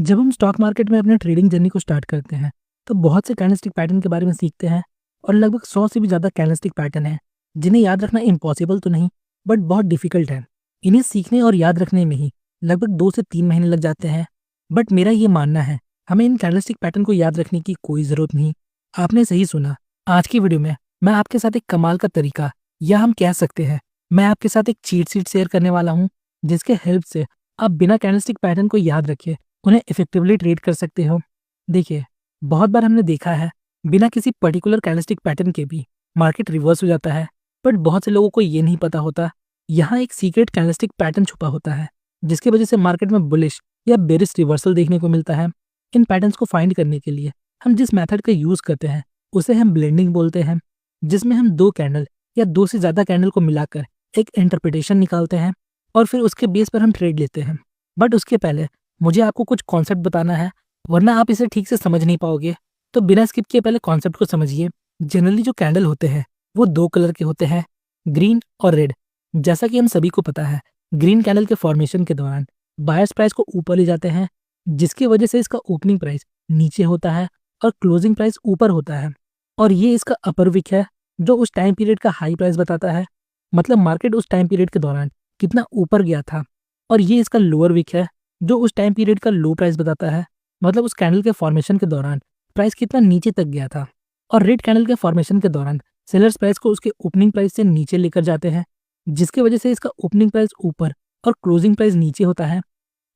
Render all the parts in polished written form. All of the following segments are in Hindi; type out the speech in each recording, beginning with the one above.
जब हम स्टॉक मार्केट में अपने ट्रेडिंग जर्नी को स्टार्ट करते हैं तो बहुत से कैंडलस्टिक पैटर्न के बारे में सीखते हैं। और लगभग 100 से भी ज़्यादा कैंडलस्टिक पैटर्न हैं जिन्हें याद रखना इम्पॉसिबल तो नहीं बट बहुत डिफिकल्ट है। इन्हें सीखने और याद रखने में ही लगभग 2 से 3 महीने लग जाते हैं। बट मेरा ये मानना है हमें इन कैंडलस्टिक पैटर्न को याद रखने की कोई ज़रूरत नहीं। आपने सही सुना। आज की वीडियो में मैं आपके साथ एक कमाल का तरीका, या हम कह सकते हैं मैं आपके साथ एक चीट शीट शेयर करने वाला हूँ, जिसके हेल्प से आप बिना कैंडलस्टिक पैटर्न को याद रखे उन्हें इफेक्टिवली ट्रेड कर सकते हो। देखिए, बहुत बार हमने देखा है बिना किसी पर्टिकुलर कैंडलस्टिक पैटर्न के भी मार्केट रिवर्स हो जाता है। बट बहुत से लोगों को ये नहीं पता होता यहाँ एक सीक्रेट कैंडलस्टिक पैटर्न छुपा होता है जिसकी वजह से मार्केट में बुलिश या बेरिश रिवर्सल देखने को मिलता है। इन पैटर्न्स को फाइंड करने के लिए हम जिस मेथड का यूज करते हैं उसे हम ब्लेंडिंग बोलते हैं, जिसमें हम दो कैंडल या दो से ज्यादा कैंडल को मिलाकर एक इंटरप्रिटेशन निकालते हैं और फिर उसके बेस पर हम ट्रेड लेते हैं। बट उसके पहले मुझे आपको कुछ कॉन्सेप्ट बताना है, वरना आप इसे ठीक से समझ नहीं पाओगे। तो बिना स्किप किए पहले कॉन्सेप्ट को समझिए। जनरली जो कैंडल होते हैं वो दो कलर के होते हैं, ग्रीन और रेड। जैसा कि हम सभी को पता है, ग्रीन कैंडल के फॉर्मेशन के दौरान बायर्स प्राइस को ऊपर ले जाते हैं, जिसकी वजह से इसका ओपनिंग प्राइस नीचे होता है और क्लोजिंग प्राइस ऊपर होता है। और ये इसका अपर विक है जो उस टाइम पीरियड का हाई प्राइस बताता है, मतलब मार्केट उस टाइम पीरियड के दौरान कितना ऊपर गया था। और ये इसका लोअर विक है जो उस टाइम पीरियड का लो प्राइस बताता है, मतलब उस कैंडल के फॉर्मेशन के दौरान प्राइस कितना नीचे तक गया था। और रेड कैंडल के फॉर्मेशन के दौरान सेलर्स प्राइस को उसके ओपनिंग प्राइस से नीचे लेकर जाते हैं, जिसकी वजह से इसका ओपनिंग प्राइस ऊपर और क्लोजिंग प्राइस नीचे होता है।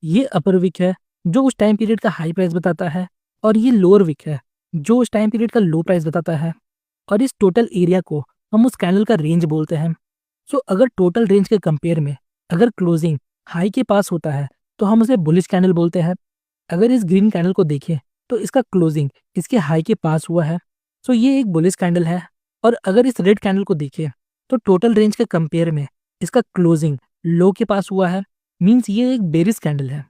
ये अपर विक है जो उस टाइम पीरियड का हाई प्राइस बताता है, और ये लोअर विक है जो उस टाइम पीरियड का लो प्राइस बताता है। और इस टोटल एरिया को हम उस कैंडल का रेंज बोलते हैं। सो अगर टोटल रेंज के कंपेयर में अगर क्लोजिंग हाई के पास होता है तो हम उसे बुलिश कैंडल बोलते हैं। अगर इस ग्रीन कैंडल को देखें तो इसका क्लोजिंग इसके हाई के पास हुआ है, सो ये एक बुलिश कैंडल है। और अगर इस रेड कैंडल को देखें तो टोटल रेंज के कंपेयर में इसका क्लोजिंग लो के पास हुआ है, मीन्स ये एक बेरिश कैंडल है।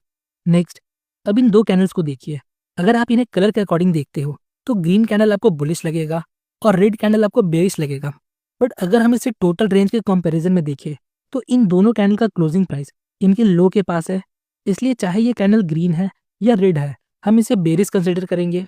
नेक्स्ट, अब इन दो कैंडल्स को देखिए। अगर आप इन्हें कलर के अकॉर्डिंग देखते हो तो ग्रीन कैंडल आपको बुलिश लगेगा और रेड कैंडल आपको बेरिश लगेगा। बट अगर हम इसे टोटल रेंज के कंपैरिजन में देखें तो इन दोनों कैंडल का क्लोजिंग प्राइस इनके लो के पास है, इसलिए चाहे ये कैंडल ग्रीन है या रेड है हम इसे बेरिश कंसिडर करेंगे।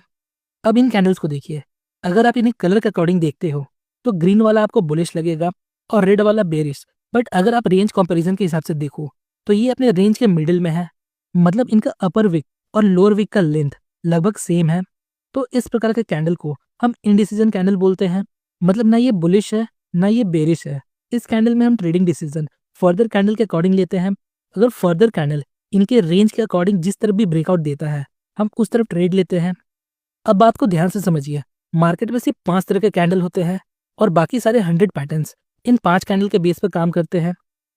अब इन कैंडल्स को देखिए। अगर आप इन्हें कलर के अकॉर्डिंग देखते हो तो ग्रीन वाला आपको बुलिश लगेगा और रेड वाला बेरिश। बट अगर आप रेंज कंपैरिजन के हिसाब से देखो तो ये अपने रेंज के मिडिल में है, मतलब इनका अपर विक और लोअर विक का लेंथ लगभग सेम है। तो इस प्रकार के कैंडल को हम इंडिसीजन कैंडल बोलते हैं, मतलब ना ये बुलिश है ना ये बेरिश है। इस कैंडल में हम ट्रेडिंग डिसीजन फर्दर कैंडल के अकॉर्डिंग लेते हैं। अगर फर्दर कैंडल इनके रेंज के अकॉर्डिंग जिस तरफ भी ब्रेकआउट देता है हम उस तरफ ट्रेड लेते हैं। अब बात को ध्यान से समझिए। मार्केट में सिर्फ 5 तरह के कैंडल होते हैं और बाकी सारे 100 पैटर्न्स इन 5 कैंडल के बेस पर काम करते हैं।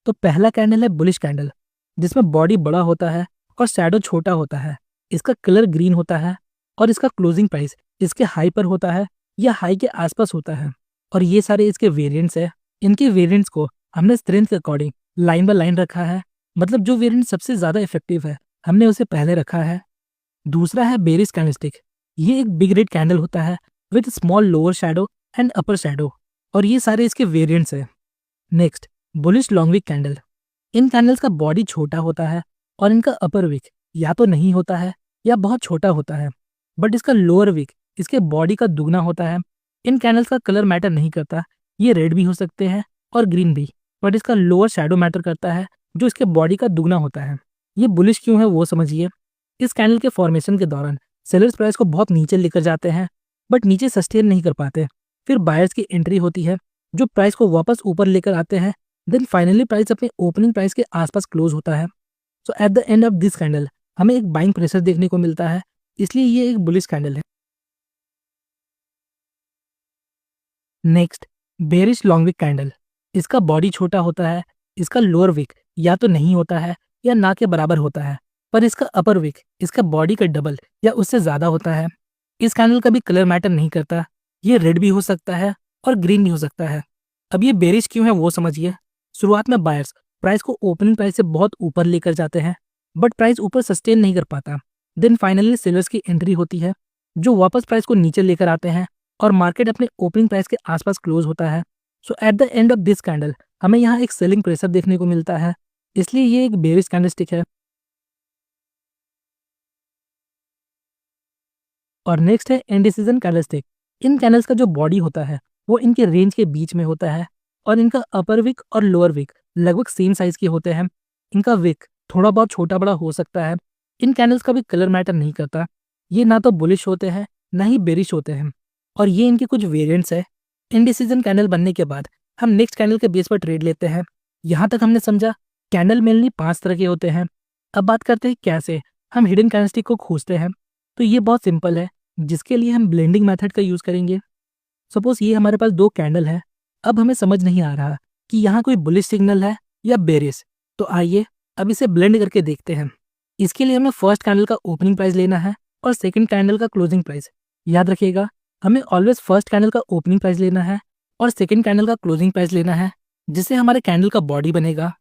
तो पहला कैंडल है बुलिश कैंडल, जिसमें बॉडी बड़ा होता है और शैडो छोटा होता है। इसका कलर ग्रीन होता है और इसका क्लोजिंग प्राइस इसके हाई पर होता है या हाई के आसपास होता है। और ये सारे इसके वेरिएंट्स है। इनके वेरिएंट्स को हमने स्ट्रेंथ के अकॉर्डिंग लाइन बाय लाइन रखा है, मतलब जो वेरिएंट सबसे ज्यादा इफेक्टिव है हमने उसे पहले रखा है। दूसरा है बेरिश कैंडलस्टिक। ये एक बिग रेड कैंडल होता है with small lower shadow and upper shadow, और ये सारे इसके वेरिएंट्स है। Next, bullish long wick candle. इन कैंडल्स का बॉडी छोटा होता है और इनका अपर विक या तो नहीं होता है या बहुत छोटा होता है, बट इसका लोअर विक इसके बॉडी का दुगना होता है। इन कैंडल्स का कलर मैटर नहीं करता, ये रेड भी हो सकते हैं और ग्रीन भी, बट इसका लोअर शैडो मैटर करता है जो इसके बॉडी का दुगना होता है। ये बुलिश क्यों है वो समझिए। इस कैंडल के फॉर्मेशन के दौरान सेलर्स प्राइस को बहुत नीचे लेकर जाते हैं, बट नीचे सस्टेन नहीं कर पाते। फिर बायर्स की एंट्री होती है जो प्राइस को वापस ऊपर लेकर आते हैं। देन फाइनली प्राइस अपने ओपनिंग प्राइस के आसपास क्लोज होता है। So at the end of this candle हमें एक बाइंग प्रेशर देखने को मिलता है, इसलिए ये एक बुलिश कैंडल है। Next, bearish long wick candle. इसका बॉडी छोटा होता है, इसका लोअर विक या तो नहीं होता है या ना के बराबर होता है, पर इसका अपर विक इसका बॉडी का डबल या उससे ज्यादा होता है। इस कैंडल का भी कलर मैटर नहीं करता, ये रेड भी हो सकता है और ग्रीन भी हो सकता है। अब ये बेरिश क्यों है वो समझिए। शुरुआत में बायर्स प्राइस को ओपनिंग प्राइस से बहुत ऊपर लेकर जाते हैं, बट प्राइस ऊपर सस्टेन नहीं कर पाता। देन फाइनली सेलर्स की एंट्री होती है जो वापस प्राइस को नीचे लेकर आते हैं और मार्केट अपने ओपनिंग प्राइस के आसपास क्लोज होता है। So at the end of this candle हमें यहाँ एक सेलिंग प्रेशर देखने को मिलता है, इसलिए ये एक बेरिश कैंडलस्टिक है। और नेक्स्ट है इंडिसीजन कैंडलस्टिक। इन कैंडल्स का जो बॉडी होता है वो इनके रेंज के बीच में होता है और इनका अपर विक और लोअर विक लगभग सेम साइज के होते हैं। इनका विक थोड़ा बहुत छोटा बड़ा हो सकता है। इन कैंडल्स का भी कलर मैटर नहीं करता। ये ना तो बुलिश होते हैं ना ही बेरिश होते हैं और ये इनके कुछ वेरिएंट्स है। इंडिसीजन कैंडल बनने के बाद हम नेक्स्ट कैंडल के बेस पर ट्रेड लेते हैं। यहाँ तक हमने समझा कैंडल मेनली 5 तरह के होते हैं। अब बात करते हैं कैसे हम हिडन कैंडलस्टिक को खोजते हैं। तो ये बहुत सिंपल है, जिसके लिए हम ब्लेंडिंग मेथड का यूज़ करेंगे। सपोज ये हमारे पास 2 कैंडल है। अब हमें समझ नहीं आ रहा कि यहाँ कोई बुलिश सिग्नल है या बेरिश। तो आइए अब इसे ब्लेंड करके देखते हैं। इसके लिए हमें फर्स्ट कैंडल का ओपनिंग प्राइस लेना है और सेकंड कैंडल का क्लोजिंग प्राइस। याद रखिएगा, हमें ऑलवेज फर्स्ट कैंडल का ओपनिंग प्राइस लेना है और सेकंड कैंडल का क्लोजिंग प्राइस लेना है, जिससे हमारे कैंडल का बॉडी बनेगा।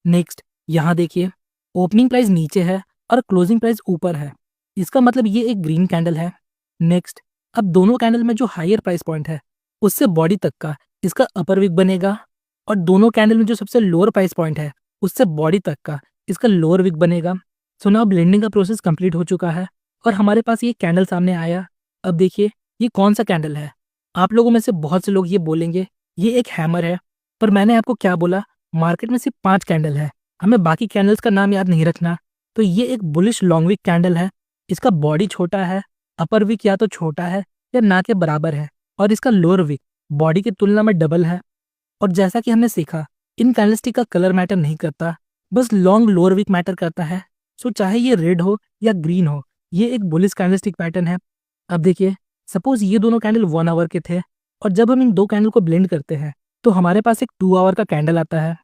नेक्स्ट यहाँ देखिए, ओपनिंग प्राइस नीचे है और क्लोजिंग प्राइस ऊपर है। इसका मतलब ये एक ग्रीन कैंडल है। नेक्स्ट, अब दोनों कैंडल में जो हायर प्राइस पॉइंट है उससे बॉडी तक का इसका अपर विक बनेगा और दोनों कैंडल में जो सबसे लोअर प्राइस पॉइंट है उससे बॉडी तक का इसका लोअर विक बनेगा। सो नाउ ब्लेंडिंग का प्रोसेस कंप्लीट हो चुका है और हमारे पास ये कैंडल सामने आया। अब देखिए ये कौन सा कैंडल है। आप लोगों में से बहुत से लोग ये बोलेंगे ये एक हैमर है, पर मैंने आपको क्या बोला, मार्केट में सिर्फ 5 कैंडल है, हमें बाकी कैंडल्स का नाम याद नहीं रखना। तो ये एक बुलिश लॉन्ग विक कैंडल है। इसका बॉडी छोटा है, अपर विक या तो छोटा है या ना के बराबर है और इसका लोअर विक बॉडी की तुलना में डबल है। और जैसा कि हमने सीखा, इन कैंडलस्टिक का कलर मैटर नहीं करता, बस लॉन्ग लोअर विक मैटर करता है। सो चाहे ये रेड हो या ग्रीन हो, ये एक बुलिश कैंडलस्टिक पैटर्न है। अब देखिए, सपोज ये दोनों कैंडल 1 आवर के थे और जब हम इन 2 कैंडल को ब्लेंड करते हैं तो हमारे पास एक 2 आवर का कैंडल आता है।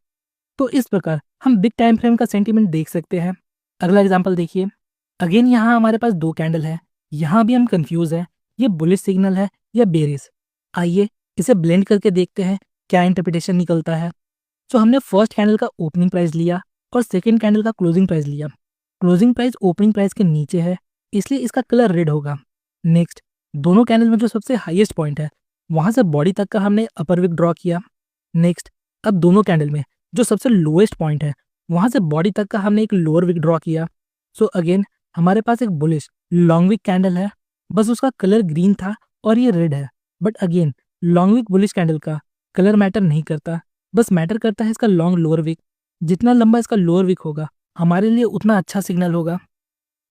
तो इस प्रकार हम बिग टाइम फ्रेम का सेंटीमेंट देख सकते हैं। अगला एग्जांपल देखिए, अगेन यहाँ हमारे पास 2 कैंडल है। यहाँ भी हम कंफ्यूज है, ये बुलिश सिग्नल है या बेरिश। आइए इसे ब्लेंड करके देखते हैं क्या इंटरप्रिटेशन निकलता है। तो हमने फर्स्ट कैंडल का ओपनिंग प्राइस लिया और सेकेंड कैंडल का क्लोजिंग प्राइस लिया। क्लोजिंग प्राइस ओपनिंग प्राइस के नीचे है, इसलिए इसका कलर रेड होगा। नेक्स्ट, दोनों कैंडल में जो सबसे हाईएस्ट पॉइंट है वहां से बॉडी तक का हमने अपर विक ड्रॉ किया। नेक्स्ट, अब दोनों कैंडल में जो सबसे लोएस्ट पॉइंट है वहां से बॉडी तक का हमने एक लोअर विक ड्रॉ किया। सो अगेन हमारे पास एक बुलिश लॉन्ग विक कैंडल है, बस उसका कलर ग्रीन था और ये रेड है। But again long wick bullish candle का कलर मैटर नहीं करता, बस मैटर करता है इसका लॉन्ग लोअर विक। जितना लंबा इसका लोअर विक होगा हमारे लिए उतना अच्छा सिग्नल होगा।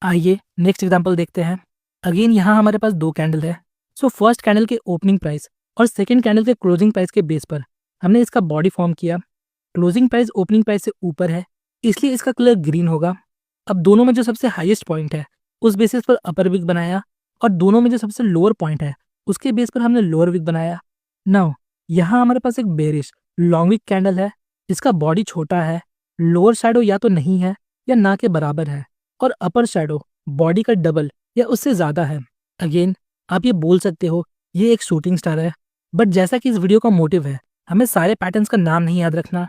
आइए नेक्स्ट एग्जांपल देखते हैं। अगेन यहाँ हमारे पास 2 कैंडल है। सो फर्स्ट कैंडल के ओपनिंग प्राइस और सेकंड कैंडल के क्लोजिंग प्राइस के बेस पर हमने इसका बॉडी फॉर्म किया। क्लोजिंग प्राइस ओपनिंग प्राइस से ऊपर है, इसलिए इसका कलर ग्रीन होगा। अब दोनों में जो सबसे हाईएस्ट पॉइंट है उस बेसिस पर अपर विक बनाया और दोनों में जो सबसे लोअर पॉइंट है उसके बेस पर हमने लोअर विक बनाया। नाउ यहाँ हमारे पास एक बेरिश लॉन्ग विक कैंडल है, जिसका बॉडी छोटा है, लोअर शैडो या तो नहीं है या ना के बराबर है और अपर शैडो बॉडी का डबल या उससे ज्यादा है। अगेन आप ये बोल सकते हो ये एक शूटिंग स्टार है, बट जैसा कि इस वीडियो का मोटिव है हमें सारे पैटर्न्स का नाम नहीं याद रखना।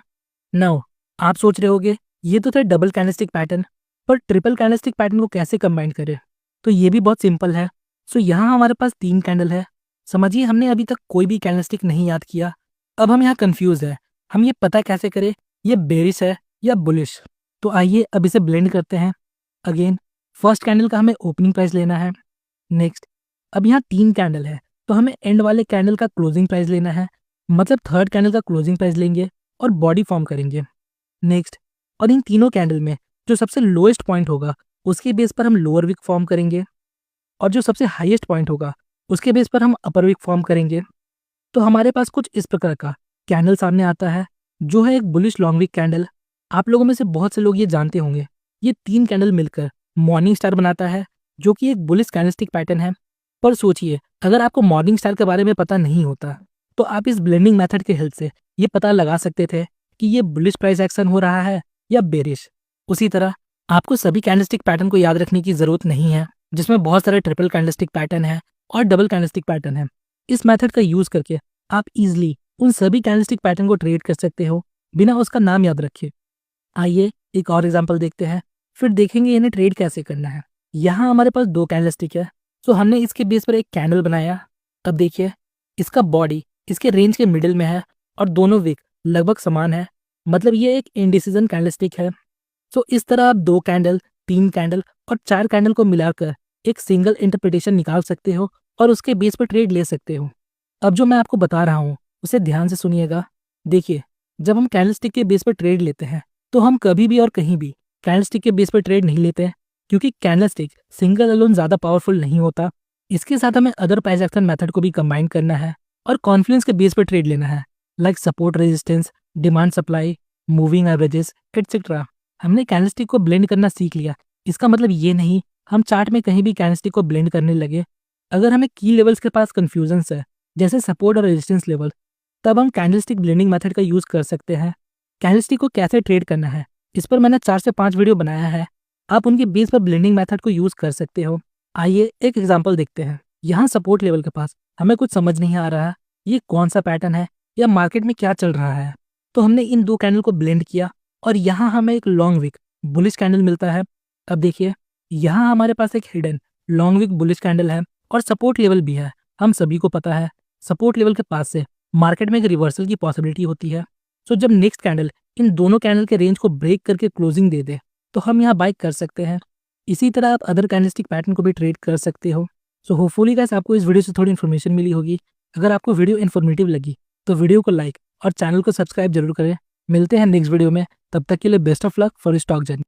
नाउ आप सोच रहे होगे ये तो थे डबल कैंडलस्टिक पैटर्न, पर ट्रिपल कैंडलस्टिक पैटर्न को कैसे कंबाइन करें। तो ये भी बहुत सिंपल है। सो यहाँ हमारे पास 3 कैंडल है। समझिए हमने अभी तक कोई भी कैंडलस्टिक नहीं याद किया। अब हम यहाँ कंफ्यूज है, हम ये पता कैसे करें ये बेरिश है या बुलिश। तो आइए अब इसे ब्लेंड करते हैं। अगेन फर्स्ट कैंडल का हमें ओपनिंग प्राइस लेना है। नेक्स्ट, अब यहाँ 3 कैंडल है तो हमें एंड वाले कैंडल का क्लोजिंग प्राइस लेना है, मतलब थर्ड कैंडल का क्लोजिंग प्राइस लेंगे और बॉडी फॉर्म करेंगे। नेक्स्ट, और इन तीनों कैंडल में जो सबसे लोएस्ट पॉइंट होगा उसके बेस पर हम लोअर विक फॉर्म करेंगे और जो सबसे हाईएस्ट पॉइंट होगा उसके बेस पर हम अपर विक फॉर्म करेंगे। तो हमारे पास कुछ इस प्रकार का कैंडल सामने आता है, जो है एक बुलिश लॉन्ग विक कैंडल। आप लोगों में से बहुत से लोग ये जानते होंगे, ये 3 कैंडल मिलकर मॉर्निंग स्टार बनाता है, जो कि एक बुलिश कैंडलस्टिक पैटर्न है। पर सोचिए अगर आपको मॉर्निंग स्टार के बारे में पता नहीं होता तो आप इस ब्लेंडिंग मेथड के हेल्प से ये पता लगा सकते थे कि ये बुलिश प्राइस एक्शन हो रहा है या बेरिश। उसी तरह आपको सभी कैंडलस्टिक पैटर्न को याद रखने की जरूरत नहीं है, जिसमें बहुत सारे ट्रिपल कैंडलस्टिक पैटर्न है और डबल कैंडलस्टिक पैटर्न है। इस मेथड का यूज करके आप इजीली उन सभी कैंडलस्टिक पैटर्न को ट्रेड कर सकते हो बिना उसका नाम याद रखे। आइए एक और एग्जांपल देखते हैं, फिर देखेंगे इन्हें ट्रेड कैसे करना है। यहाँ हमारे पास 2 कैंडलस्टिक है, तो हमने इसके बेस पर एक कैंडल बनाया। अब देखिए इसका बॉडी इसके रेंज के मिडिल में है और दोनों विक लगभग समान है, मतलब ये एक इंडिसीजन कैंडलस्टिक है। तो इस तरह आप 2 कैंडल, 3 कैंडल और 4 कैंडल को मिलाकर एक सिंगल इंटरप्रिटेशन निकाल सकते हो और उसके बेस पर ट्रेड ले सकते हो। अब जो मैं आपको बता रहा हूँ उसे ध्यान से सुनिएगा। देखिए, जब हम कैंडलस्टिक के बेस पर ट्रेड लेते हैं तो हम कभी भी और कहीं भी कैंडलस्टिक के बेस पर ट्रेड नहीं लेते हैं, क्योंकि कैंडलस्टिक सिंगल अलोन ज़्यादा पावरफुल नहीं होता। इसके साथ हमें अदर प्राइस एक्शन मेथड को भी कंबाइन करना है और कॉन्फ्लुएंस के बेस पर ट्रेड लेना है, like support resistance, demand supply, moving averages etcetera. हमने कैंडलस्टिक को ब्लेंड करना सीख लिया। इसका मतलब ये नहीं हम चार्ट में कहीं भी कैंडलस्टिक को ब्लेंड करने लगे। अगर हमें की लेवल्स के पास कंफ्यूजन है, जैसे सपोर्ट और रेजिस्टेंस लेवल, तब हम कैंडलस्टिक ब्लेंडिंग मेथड का यूज कर सकते हैं। कैंडलस्टिक को कैसे ट्रेड करना है, इस पर मैंने 4 से 5 वीडियो बनाया है। आप उनके बेस पर ब्लेंडिंग मेथड को यूज कर सकते हो। आइए एक एग्जांपल देखते हैं। यहाँ सपोर्ट लेवल के पास हमें कुछ समझ नहीं आ रहा ये कौन सा पैटर्न है या मार्केट में क्या चल रहा है, तो हमने इन दो कैंडल को ब्लेंड किया और यहाँ हमें एक लॉन्ग विक बुलिश कैंडल मिलता है। अब देखिए, यहाँ हमारे पास एक hidden long wick bullish candle है और सपोर्ट लेवल भी है। हम सभी को पता है सपोर्ट लेवल के पास से मार्केट में एक रिवर्सल की पॉसिबिलिटी होती है। सो जब नेक्स्ट कैंडल इन दोनों कैंडल के रेंज को ब्रेक करके क्लोजिंग दे दे तो हम यहाँ बाई कर सकते हैं। इसी तरह आप अदर कैंडलस्टिक पैटर्न को भी ट्रेड कर सकते हो। सो होपफुली गाइस आपको इस वीडियो से थोड़ी इन्फॉर्मेशन मिली होगी। अगर आपको वीडियो इन्फॉर्मेटिव लगी तो वीडियो को लाइक और चैनल को सब्सक्राइब जरूर करें। मिलते हैं नेक्स्ट वीडियो में, तब तक के लिए best of luck for stock journey.